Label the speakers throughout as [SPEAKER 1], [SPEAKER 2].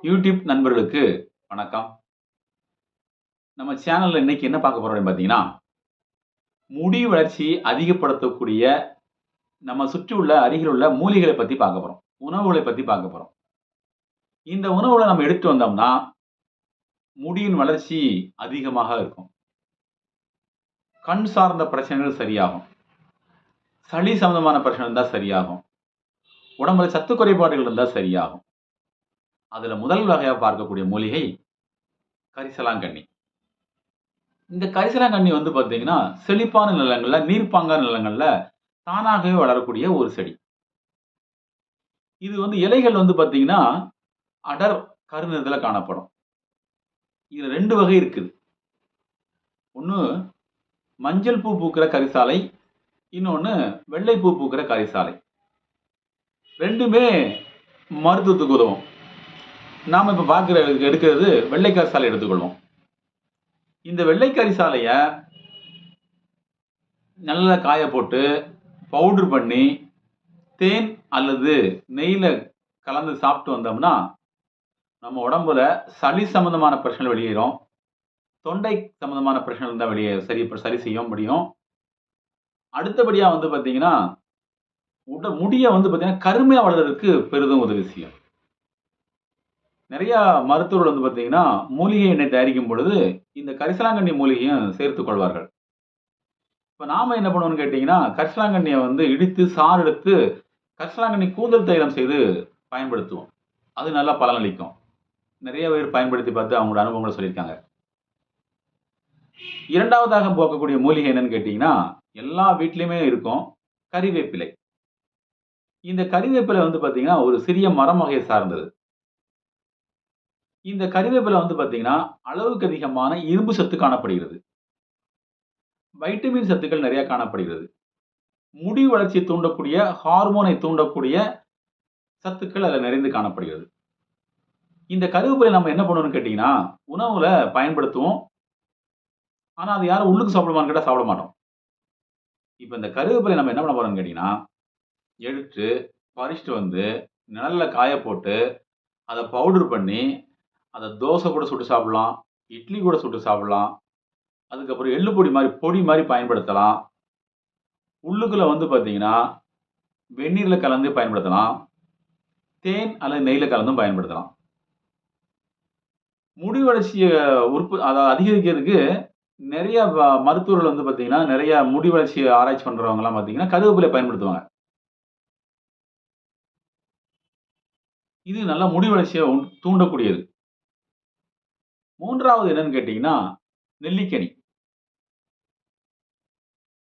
[SPEAKER 1] YouTube நண்பர்களுக்கு வணக்கம். நம்ம சேனல்ல இன்னைக்கு என்ன பார்க்க போறோம்னு பார்த்தீங்கன்னா, முடி வளர்ச்சி அதிகப்படுத்தக்கூடிய நம்ம சுற்றியுள்ள அருகில் உள்ள மூலிகைகளை பத்தி பார்க்க போறோம். உணவுகளை பத்தி பார்க்க போறோம். இந்த உணவுகள நம்ம எடுத்துட்டு வந்தோம்னா, முடியின் வளர்ச்சி அதிகமாக இருக்கும். கண் சார்ந்த பிரச்சனைகள் சரியாகும். சளி சம்பந்தமான பிரச்சனை இருந்தா சரியாகும். உடம்புல சத்து குறைபாடுகள் இருந்தா சரியாகும். அதுல முதல் வகையா பார்க்கக்கூடிய மூலிகை கரிசலாங்கண்ணி. இந்த கரிசலாங்கண்ணி வந்து பார்த்தீங்கன்னா, செழிப்பான நிலங்கள்ல, நீர்ப்பாங்கான நிலங்கள்ல தானாகவே வளரக்கூடிய ஒரு செடி. இது வந்து இலைகள் வந்து பார்த்தீங்கன்னா, அடர் கருநிறத்தில காணப்படும். இதுல 2 வகை இருக்குது. ஒண்ணு மஞ்சள் பூ பூக்கிற கரிசாலை, இன்னொன்னு வெள்ளை பூ பூக்கிற கரிசாலை. 2மே மருத்துவத்துக்கு உதவும். நாம இப்ப எடுக்கிறது வெள்ளை கரிசாலை எடுத்துக்கொள்வோம். இந்த வெள்ளை கரிசாலைய நல்லா காய போட்டு, பவுடர் பண்ணி, தேன் அல்லது நெய்யில கலந்து சாப்பிட்டு வந்தோம்னா, நம்ம உடம்புல சளி சம்பந்தமான பிரச்சனைகள் வெளியேறும். தொண்டை சம்பந்தமான பிரச்சனைகள் இருந்தா சரி செய்ய முடியும். அடுத்தபடியா வந்து பார்த்தீங்கன்னா, முடிய வந்து பார்த்தீங்கன்னா, கருமையா வளர்றதுக்கு பெரிதும் உதவி செய்யும். நெறைய மருத்துவர்கள் வந்து பார்த்தீங்கன்னா, மூலிகை எண்ணெய் தயாரிக்கும் பொழுது, இந்த கரிசலாங்கண்ணி மூலிகையும் சேர்த்துக் கொள்வார்கள். இப்ப நாம என்ன பண்ணுவோம்னு கேட்டீங்கன்னா, கரிசலாங்கண்ணிய வந்து இடித்து சாறு எடுத்து, கரிசலாங்கண்ணி கூந்தல் தைலம் செய்து பயன்படுத்துவோம். அது நல்லா பலனளிக்கும். நெறைய பேர் பயன்படுத்தி பார்த்து அவங்களோட அனுபவங்கள சொல்லியிருக்காங்க. 2வதாக போக்கக்கூடிய மூலிகை என்னன்னு கேட்டீங்கன்னா, எல்லா வீட்லயுமே இருக்கும். கறிவேப்பிலை. இந்த கறிவேப்பிலை வந்து பார்த்தீங்கன்னா, ஒரு சிறிய மரம் வகையை சார்ந்தது. இந்த கறிவேப்பிலை வந்து பார்த்தீங்கன்னா, அளவுக்கு அதிகமான இரும்பு சத்து காணப்படுகிறது. வைட்டமின் சத்துக்கள் நெறைய காணப்படுகிறது. முடி வளர்ச்சியை தூண்டக்கூடிய, ஹார்மோனை தூண்டக்கூடிய சத்துக்கள் அதில நிறைந்து காணப்படுகிறது. இந்த கறிவேப்பிலை நம்ம என்ன பண்ணுவோம்னு கேட்டீங்கன்னா, உணவுல பயன்படுத்துவோம். ஆனா, அது யாரும் உள்ளுக்கு சாப்பிடுவோமான்னு கேட்டா சாப்பிட மாட்டோம். இப்ப இந்த கறிவேப்பிலைய நம்ம என்ன பண்ண போறோம்னு கேட்டீங்கன்னா, எடுத்து பறிச்சுட்டு வந்து நிழல்ல காய போட்டு, அத பவுடர் பண்ணி, அத தோசை கூட சுட்டு சாப்பிடலாம். இட்லி கூட சுட்டு சாப்பிடலாம். அதுக்கப்புறம் எள்ளு பொடி மாரி பயன்படுத்தலாம். உள்ளுக்குள்ள வந்து பார்த்தீங்கன்னா, வெந்நீர்ல கலந்து பயன்படுத்தலாம். தேன் அல்லது நெய்ல கலந்தும் பயன்படுத்தலாம். முடி வளர்ச்சிய அத அதிகரிக்கிறதுக்கு நெறைய மருத்துவர்கள் வந்து பார்த்தீங்கன்னா, நெறைய முடி வளர்ச்சி ஆராய்ச்சி பண்றவங்கலாம் பார்த்தீங்கன்னா, கறிவேப்பிலைய பயன்படுத்துவாங்க. இது நல்ல முடி வளர்ச்சிய தூண்டக்கூடியது. 3வது என்னன்னு கேட்டீங்கன்னா, நெல்லிக்கனி.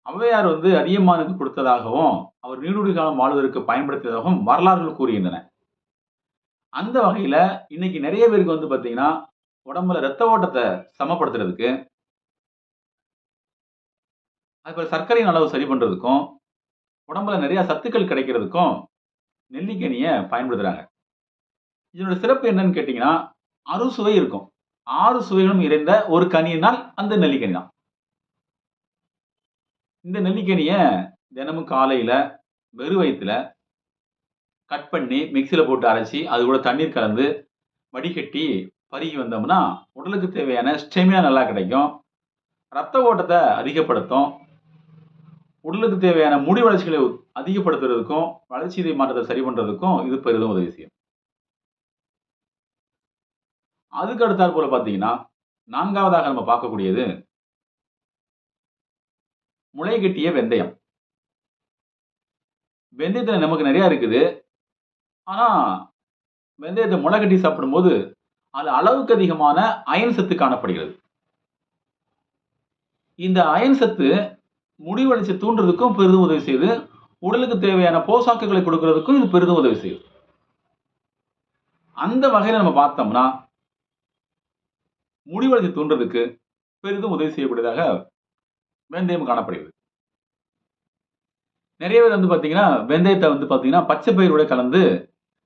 [SPEAKER 1] ஔவையார் வந்து அதியமானுக்கு கொடுத்ததாகவும், அவர் நீடூழி காலம் வாழ்வதற்கு பயன்படுத்தியதாகவும் வரலாறுகள் கூறுகின்றன. அந்த வகையில இன்னைக்கு நெறைய பேருக்கு வந்து பார்த்தீங்கன்னா, உடம்புல ரத்த ஓட்டத்த சமப்படுத்துறதுக்கு, அதுபோல சர்க்கரையின் அளவு சரி பண்றதுக்கும், உடம்புல நெறைய சத்துக்கள் கிடைக்கிறதுக்கும் நெல்லிக்கனிய பயன்படுத்துறாங்க. இதனோட சிறப்பு என்னன்னு கேட்டீங்கன்னா, அறுசுவை இருக்கும். 6 சுவைகளும் நிறைந்த ஒரு கனியினால் அந்த நெல்லிக்கனி தான். இந்த நெல்லிக்கனிய தினமும் காலையில வெறும் வயித்துல கட் பண்ணி மிக்ஸியில போட்டு அரைச்சு, அது கூட தண்ணீர் கலந்து வடிகட்டி பருகி வந்தோம்னா, உடலுக்கு தேவையான ஸ்டெமினா நல்லா கிடைக்கும். ரத்த ஓட்டத்த அதிகப்படுத்தும். உடலுக்கு தேவையான முடி வளர்ச்சிகளை அதிகப்படுத்துறதுக்கும், வளர்சிதை மாற்றத்த சரி பண்றதுக்கும் இது பெரிதும் உதவி செய்யும். அதுக்கு அடுத்தாற்போல பார்த்தீங்கன்னா, 4வதாக நம்ம பார்க்கக்கூடியது முளைகட்டிய வெந்தயம். வெந்தயத்துல நமக்கு நெறைய இருக்குது. ஆனா, வெந்தயத்த முளை கட்டி சாப்பிடும்போது, அதுல அளவுக்கு அதிகமான அயன் சத்து காணப்படுகிறது. இந்த அயன் சத்து முடி வளர்ச்சிய தூண்டுறதுக்கும் பெரிதும் உதவி செய்யுது. உடலுக்கு தேவையான போஷாக்குகளை கொடுக்கிறதுக்கும் இது பெரிதும் உதவி செய்யுது. அந்த வகையில நம்ம பார்த்தோம்னா, முடி வளர்ச்சி தூண்டுறதுக்கு பெரிதும் உதவி செய்யக்கூடியதாக வெந்தயம் காணப்படுகிறது. நெறைய பேர் வந்து பார்த்தீங்கன்னா, வெந்தயத்த வந்து பார்த்தீங்கன்னா, பச்சை பயிரோட கலந்து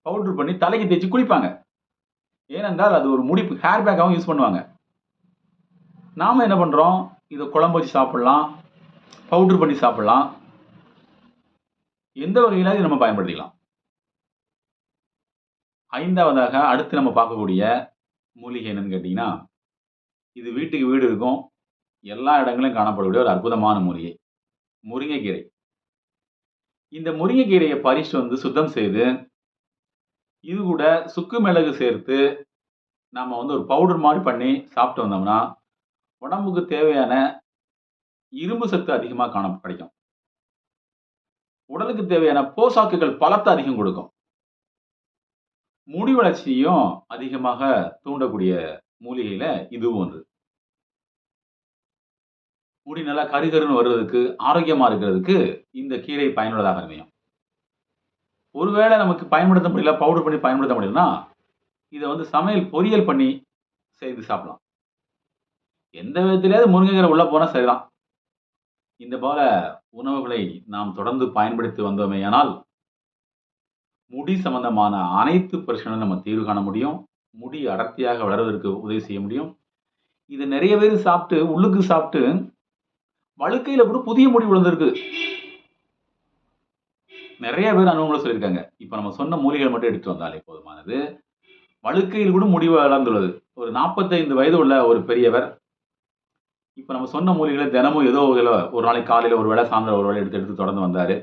[SPEAKER 1] பவுடர் பண்ணி தலைக்கு தேய்ச்சு குளிப்பாங்க. ஏனென்றால் அது ஒரு முடி ஹேர் பேக்காவும் யூஸ் பண்ணுவாங்க. நாம என்ன பண்றோம்? இத குழம்பு வச்சு சாப்பிடலாம். பவுடர் பண்ணி சாப்பிடலாம். எந்த வகையில இத நம்ம பயன்படுத்திக்கலாம். 5வதாக அடுத்து நம்ம பார்க்கக்கூடிய மூலிகை என்னன்னு கேட்டீங்கன்னா, இது வீட்டுக்கு வீடு இருக்கும். எல்லா இடங்களிலும் காணப்படக்கூடிய ஒரு அற்புதமான மூலிகை. முருங்கைக்கீரை. இந்த முருங்கைக்கீரைய பறிச்சுட்டு வந்து சுத்தம் செய்து, இது கூட சுக்கு மிளகு சேர்த்து, நாம வந்து ஒரு பவுடர் மாரி பண்ணி சாப்பிட்டு வந்தோம்னா, உடம்புக்கு தேவையான இரும்பு சத்து அதிகமா கிடைக்கும். உடலுக்கு தேவையான போஷாக்குகள் பலத்த அதிகம் கொடுக்கும். முடி வளர்ச்சியையும் அதிகமாக தூண்டக்கூடிய மூலிகையில இதுவும் ஒன்று. முடி நல்லா கருகருன்னு வருவதற்கு, ஆரோக்கியமா இருக்கிறதுக்கு இந்த கீரை பயனுள்ளதாக அமையும். ஒருவேளை நமக்கு பயன்படுத்த முடியல, பவுடர் பண்ணி பயன்படுத்த முடியலன்னா, இத வந்து சமையல் பொரியல் பண்ணி செய்து சாப்பிடலாம். எந்த விதத்திலயாவது முருங்கைக்கீரை உள்ள போனா சரிதான். இந்த போல உணவுகளை நாம் தொடர்ந்து பயன்படுத்தி வந்தோமேயானால், முடி சம்பந்தமான அனைத்து பிரச்சனையும் நம்ம தீர்வு காண முடியும். முடி அடர்த்தியாக வளர்வதற்கு உதவி செய்ய முடியும். இத நெறைய பேரு சாப்ட்டு, உள்ளுக்கு சாப்ட்டு, வழுக்கையில கூட புதிய முடி விழுந்திருக்கு. நெறைய பேர் அனுபவங்கள சொல்லியிருக்காங்க. இப்ப நம்ம சொன்ன மூலிகைகள் மட்டும் எடுத்துட்டு வந்தாலே போதுமானது. வழுக்கையில் கூட முடி வளர்ந்துள்ளது. ஒரு 45 வயது உள்ள ஒரு பெரியவர், இப்ப நம்ம சொன்ன மூலிகைகள தினமும் ஏதோ ஒரு நாளைக்கு காலையில ஒரு வேள, சாயந்தரம் ஒரு வேள எடுத்து எடுத்து தொடர்ந்து வந்தாரு.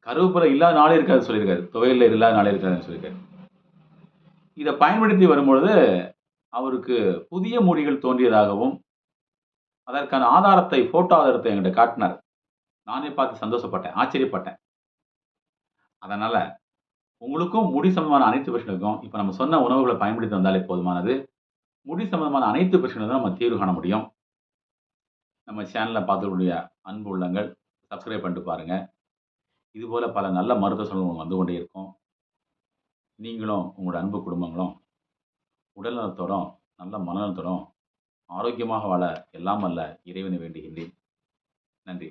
[SPEAKER 1] கருவேப்பிலை இல்லாத நாளே இருக்காதுன்னு சொல்லியிருக்காரு. துவையல்ல இது இல்லாத நாளே இருக்காதுன்னு சொல்லியிருக்காரு. இத பயன்படுத்தி வரும்பொழுது, அவருக்கு புதிய முடிகள் தோன்றியதாகவும், அதற்கான ஆதாரத்தை, ஃபோட்டோ ஆதாரத்த என்கிட்ட காட்டினார். நானே பார்த்து சந்தோஷப்பட்டேன், ஆச்சரியப்பட்டேன். அதனால உங்களுக்கும் முடி சம்பந்தமான அனைத்து பிரச்சனைக்கும், இப்ப நம்ம சொன்ன உணவுகள பயன்படுத்தி வந்தாலே போதுமானது. முடி சம்பந்தமான அனைத்து பிரச்சனைகளும் நம்ம தீர்வு காண முடியும். நம்ம சேனல பார்த்துக்கூடிய அன்பு உள்ளங்கள் சப்ஸ்கிரைப் பண்ணிட்டு பாருங்க. இதுபோல பல நல்ல மருத்துவ சலனங்கள் வந்து கொண்டே இருக்கும். நீங்களும் உங்களோட அன்பு குடும்பங்களும் உடல் நலத்தோடும், நல்ல மனநலத்தோடும் ஆரோக்கியமாக வாழ எல்லாம் வல்ல இறைவனை வேண்டுகின்றேன். நன்றி.